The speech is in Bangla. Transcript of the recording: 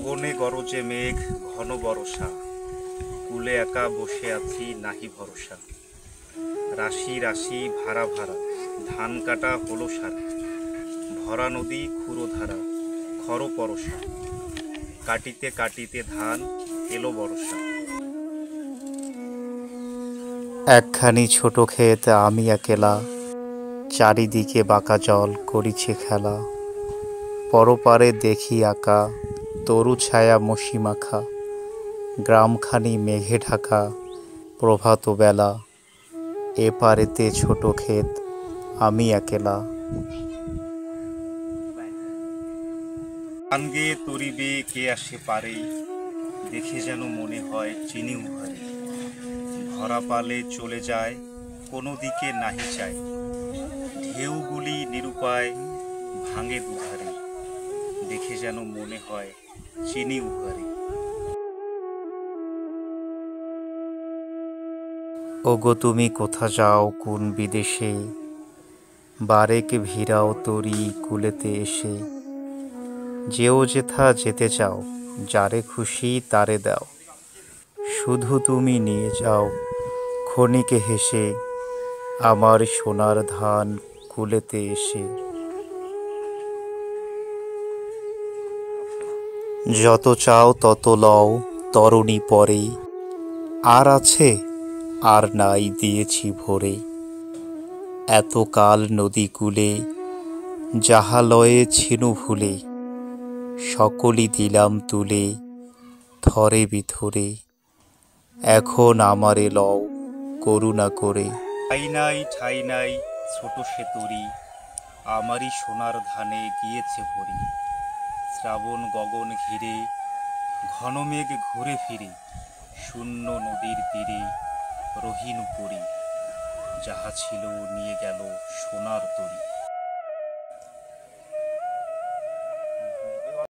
গগনে গরজে মেঘ ঘন বরষা, কূলে একা বসে আছি নাহি ভরসা। রাশি রাশি ভাড়া ভাড়া, ধান কাটা হলো সারা। ভরা নদী ক্ষুরধারা, খর পরশা। কাটিতে কাটিতে ধান এলো বরষা। একখানি ছোট ক্ষেত আমি একেলা, চারিদিকে বাঁকা জল করিছে খেলা। পরপারে দেখি আঁকা তরু ছায়া মসি মাখা, গ্রামখানি মেঘে ঢাকা প্রভাত বেলা। এপারেতে ছোট ক্ষেত আমি একেলা। গান গেয়ে তরিবে কে আসে পারে, দেখে যেন মনে হয় চিনি উহারে। ভরা পালে চলে যায় কোনো দিকে নাহি চায়, ঢেউগুলি নিরুপায় ভাঙে দুধারে। দেখে যেন মনে হয় চিনি উহারে। ওগো তুমি কোথা যাও কোন বিদেশে, বারেক ভিড়াও তরি কুলেতে এসে। যেও যেথা যেতে চাও, যারে খুশি তারে দাও, শুধু তুমি নিয়ে যাও ক্ষণিকে হেসে আমার সোনার ধান কুলেতে এসে। যত চাও তত লও তরণী পরে, আর আছে আর নাই দিয়েছি ভরে। এতকাল নদী কূলে যাহা লয়ে ছিনু ভুলে, সকলই দিলাম তুলে থরে বিথরে। এখন আমারে লও করুণা করে। ঠাই নাই ঠাই নাই ছোট সে তরি, আমারই সোনার ধানে গিয়েছে ভরি। শ্রাবণ গগন ঘিরে ঘন মেঘ ঘুরে ফিরে, শূন্য নদীর তীরে রহিনু পরি। যাহা ছিল নিয়ে গেল সোনার তরি।